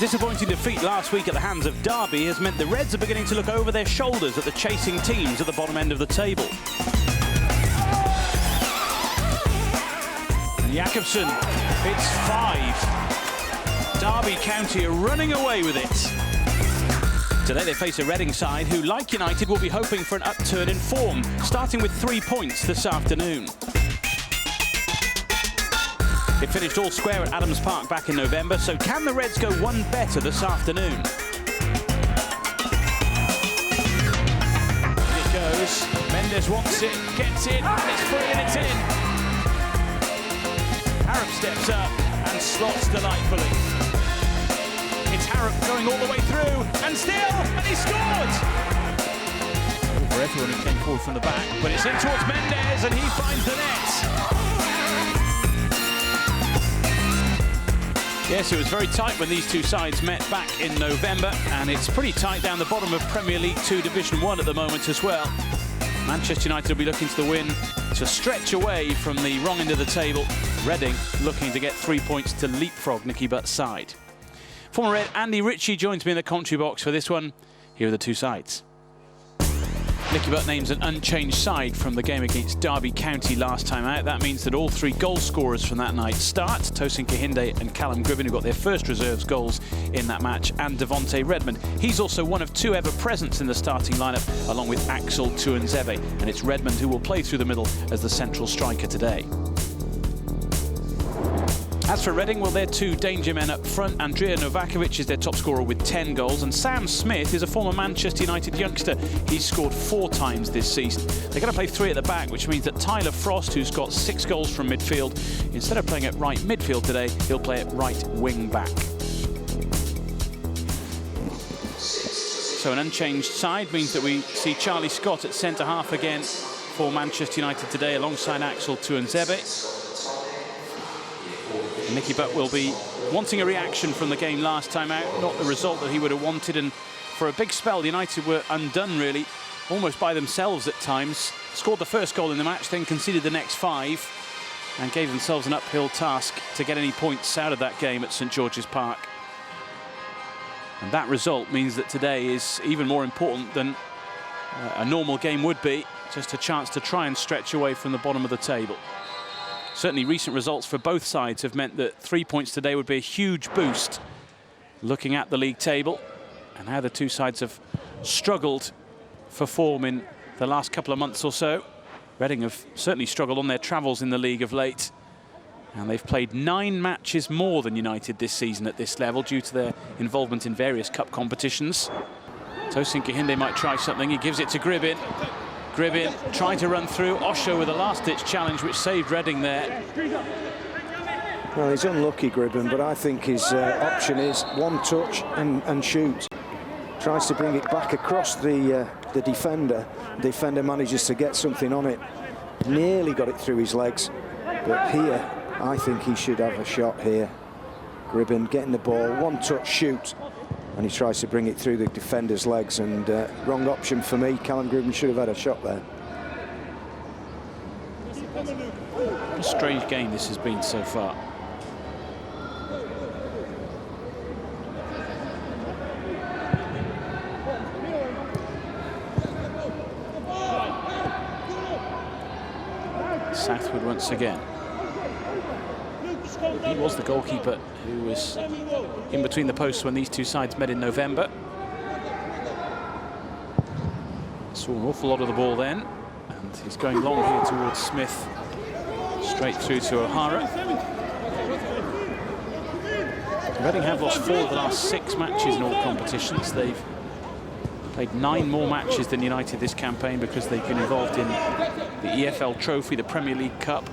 disappointing defeat last week at the hands of Derby has meant the Reds are beginning to look over their shoulders at the chasing teams at the bottom end of the table. And Jakobsen, it's 5. Derby County are running away with it. Today they face a Reading side who, like United, will be hoping for an upturn in form, starting with 3 points this afternoon. It finished all square at Adams Park back in November, so can the Reds go one better this afternoon? And it goes. Mendes wants it, gets it, and it's free and it's in. Harrop steps up and slots delightfully. It's Harrop going all the way through, and still, and he scored! Over everyone who came forward from the back, but it's in towards Mendes, and he finds the net. Yes, it was very tight when these two sides met back in November, and it's pretty tight down the bottom of Premier League 2 Division 1 at the moment as well. Manchester United will be looking to the win to stretch away from the wrong end of the table. Reading looking to get 3 points to leapfrog Nicky Butt's side. Former Red Andy Ritchie joins me in the commentary box for this one. Here are the two sides. Nicky Butt names an unchanged side from the game against Derby County last time out. That means that all 3 goal scorers from that night start. Tosin Kahinde and Callum Gribben, who got their first reserves goals in that match, and Devonte Redmond. He's also one of 2 ever presents in the starting lineup, along with Axel Tuanzebe. And it's Redmond who will play through the middle as the central striker today. As for Reading, well, they're 2 danger men up front. Andrija Novakovic is their top scorer with 10 goals, and Sam Smith is a former Manchester United youngster. He's scored 4 times this season. They're going to play 3 at the back, which means that Tyler Frost, who's got 6 goals from midfield, instead of playing at right midfield today, he'll play at right wing back. So an unchanged side means that we see Charlie Scott at centre-half again for Manchester United today, alongside Axel Tuanzebe. Nicky Butt will be wanting a reaction from the game last time out, not the result that he would have wanted, and for a big spell United were undone really, almost by themselves at times. Scored the first goal in the match, then conceded the next 5 and gave themselves an uphill task to get any points out of that game at St George's Park. And that result means that today is even more important than a normal game would be, just a chance to try and stretch away from the bottom of the table. Certainly recent results for both sides have meant that 3 points today would be a huge boost looking at the league table and how the two sides have struggled for form in the last couple of months or so. Reading have certainly struggled on their travels in the league of late, and they've played 9 matches more than United this season at this level due to their involvement in various cup competitions. Tosin Kahinde might try something. He gives it to Gribben. Gribben trying to run through. Osho with a last-ditch challenge which saved Reading there. Well, he's unlucky, Gribben, but I think his option is one touch and shoot. Tries to bring it back across the defender. The defender manages to get something on it. Nearly got it through his legs, but here I think he should have a shot here. Gribben getting the ball, one touch shoot, and he tries to bring it through the defender's legs, and wrong option for me. Callum Gribben should have had a shot there. What a strange game this has been so far. Southwood once again. He was the goalkeeper who was in between the posts when these two sides met in November. Saw an awful lot of the ball then, and he's going long here towards Smith, straight through to O'Hara. Reading have lost 4 of the last 6 matches in all competitions. They've played 9 more matches than United this campaign because they've been involved in the EFL Trophy, the Premier League Cup.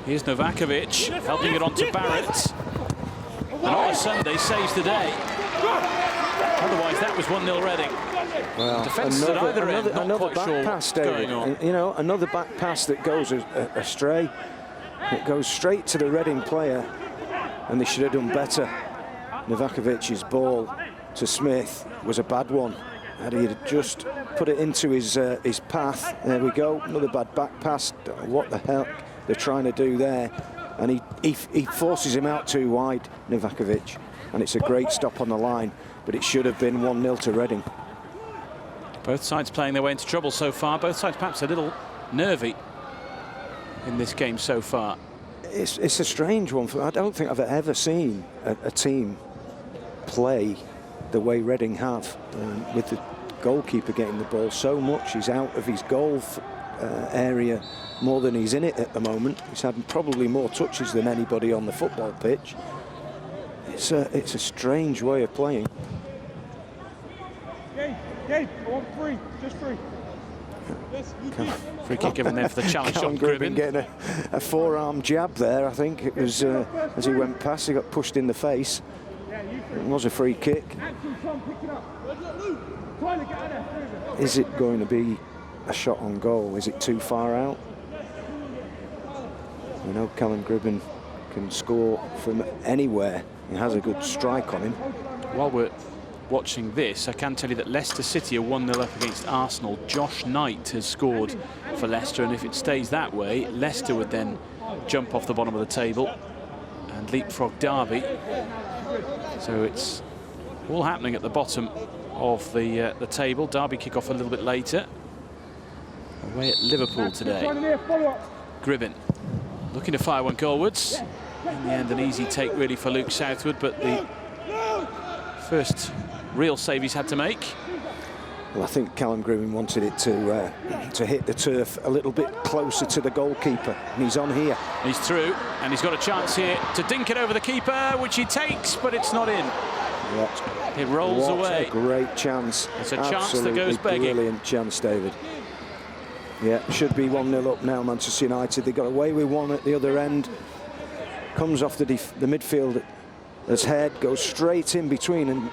Here's Novakovic helping it on to Barrett. And on a Sunday saves the day. Otherwise, that was 1-0 Reading. Well, defence at either end, not quite sure what's going on. You know, another back pass that goes astray. It goes straight to the Reading player, and they should have done better. Novakovic's ball to Smith was a bad one. Had he just put it into his path, there we go. Another bad back pass. Don't know what the hell they're trying to do there. and he forces him out too wide, Novakovic, and it's a great stop on the line, but it should have been 1-0 to Reading. Both sides playing their way into trouble so far. Both sides perhaps a little nervy in this game so far. It's a strange one. I don't think I've ever seen a team play the way Reading have, with the goalkeeper getting the ball so much. He's out of his goal area more than he's in it at the moment. He's had probably more touches than anybody on the football pitch. It's a strange way of playing. Gabe, I want free, just free. Yes, free kick given there for the challenge shot. Gribben getting a forearm jab there. I think it was as he went past, he got pushed in the face. It was a free kick. Is it going to be a shot on goal? Is it too far out? We know Callum Gribben can score from anywhere. He has a good strike on him. While we're watching this, I can tell you that Leicester City are 1-0 up against Arsenal. Josh Knight has scored for Leicester, and if it stays that way, Leicester would then jump off the bottom of the table and leapfrog Derby. So it's all happening at the bottom of the table. Derby kick off a little bit later. Away at Liverpool today. Gribben looking to fire one goalwards. In the end, an easy take really for Luke Southwood, but the first real save he's had to make. Well, I think Callum Gribben wanted it to hit the turf a little bit closer to the goalkeeper, and he's on here. He's through, and he's got a chance here to dink it over the keeper, which he takes, but it's not in. It rolls away. What a great chance. It's a chance that goes begging. Brilliant chance, David. Yeah, should be 1-0 up now, Manchester United. They got away with one at the other end. Comes off the midfielder's head, goes straight in between, and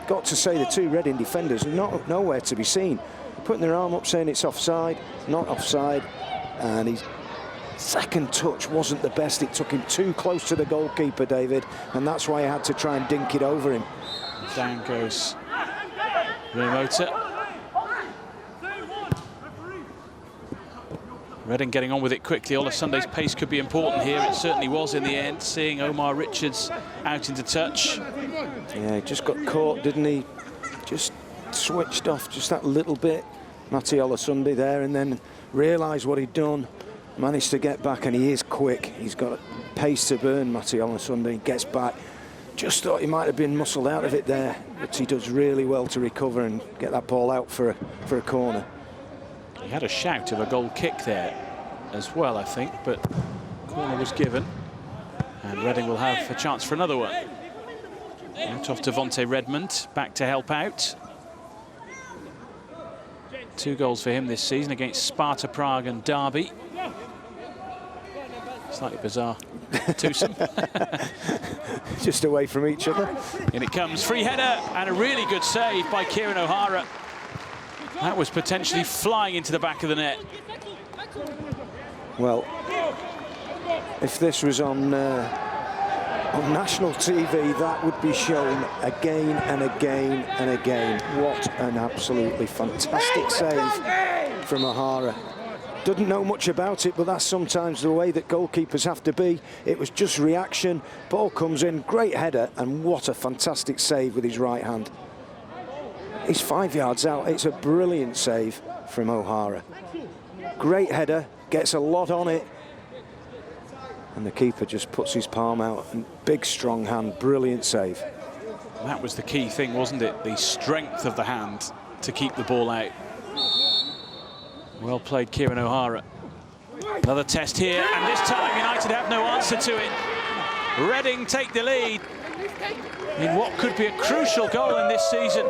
got to say the two Reading defenders nowhere to be seen. Putting their arm up saying it's offside, not offside, and his second touch wasn't the best. It took him too close to the goalkeeper, David, and that's why he had to try and dink it over him. Down goes Remoter. Reading getting on with it quickly. Olosunde's pace could be important here. It certainly was in the end, seeing Omar Richards out into touch. Yeah, he just got caught, didn't he? Just switched off just that little bit, Matty Olosunde there, and then realised what he'd done. Managed to get back, and he is quick. He's got pace to burn, Matty Olosunde. He gets back. Just thought he might have been muscled out of it there, but he does really well to recover and get that ball out for a corner. He had a shout of a goal kick there as well, I think, but corner was given, and Reading will have a chance for another one. Out off Devonte Redmond, back to help out. 2 goals for him this season against Sparta Prague and Derby. Slightly bizarre twosome. Just away from each other. In it comes, free header, and a really good save by Kieran O'Hara. That was potentially flying into the back of the net. Well, if this was on national TV, that would be shown again and again and again. What an absolutely fantastic save from O'Hara. Didn't know much about it, but that's sometimes the way that goalkeepers have to be. It was just reaction. Ball comes in, great header, and what a fantastic save with his right hand. He's 5 yards out. It's a brilliant save from O'Hara. Great header, gets a lot on it, and the keeper just puts his palm out. And big, strong hand, brilliant save. That was the key thing, wasn't it? The strength of the hand to keep the ball out. Well played, Kieran O'Hara. Another test here, and this time United have no answer to it. Reading take the lead in what could be a crucial goal in this season.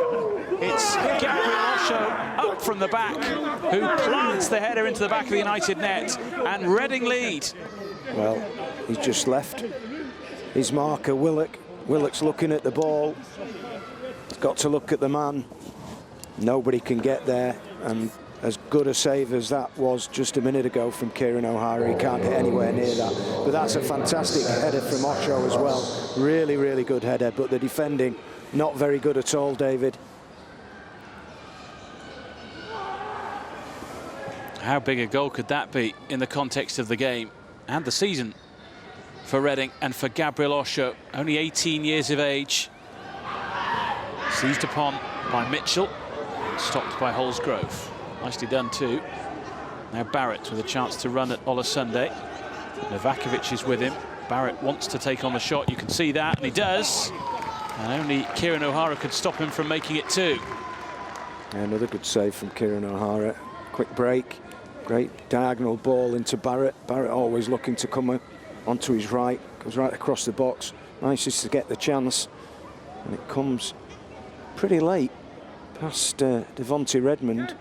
It's Gabriel Osho up from the back, who plants the header into the back of the United net, and Reading lead. Well, he's just left his marker, Willock. Willock's looking at the ball. He's got to look at the man. Nobody can get there, and as good a save as that was just a minute ago from Kieran O'Hara, he can't get anywhere near that. But that's a fantastic header from Osho as well. Really, really good header, but the defending not very good at all, David. How big a goal could that be in the context of the game and the season? for Reading and for Gabriel Osho, only 18 years of age. Seized upon by Mitchell, stopped by Holsgrove. Nicely done too. Now Barrett with a chance to run at Olasunde. Novakovic is with him. Barrett wants to take on the shot, you can see that, and he does. And only Kieran O'Hara could stop him from making it two. Another good save from Kieran O'Hara. Quick break, great diagonal ball into Barrett. Barrett always looking to come onto his right, goes right across the box. Nice to get the chance, and it comes pretty late past Devonte Redmond.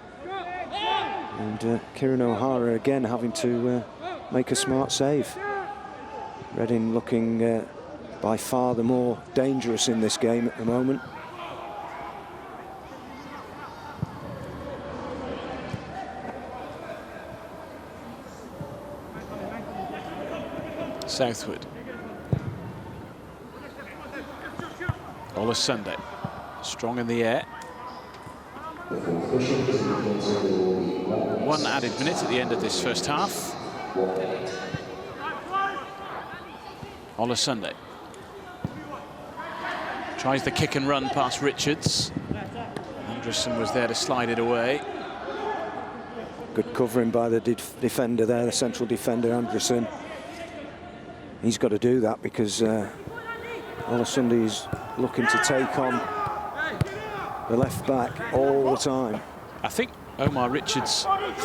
And Kieran O'Hara again having to make a smart save. Reading looking by far the more dangerous in this game at the moment. Southwood. Olasunde, strong in the air. One added minute at the end of this first half. Olasunde tries the kick and run past Richards. Anderson was there to slide it away. Good covering by the defender there, the central defender, Anderson. He's got to do that because Olasunde is looking to take on the left back all the time. I think Omar Richards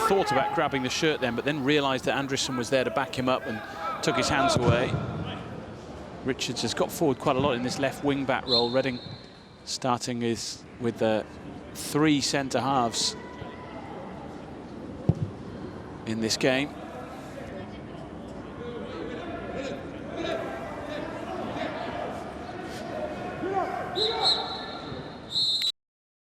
thought about grabbing the shirt then, but then realised that Anderson was there to back him up and took his hands away. Richards has got forward quite a lot in this left wing-back role. Reading starting with the 3 centre-halves in this game.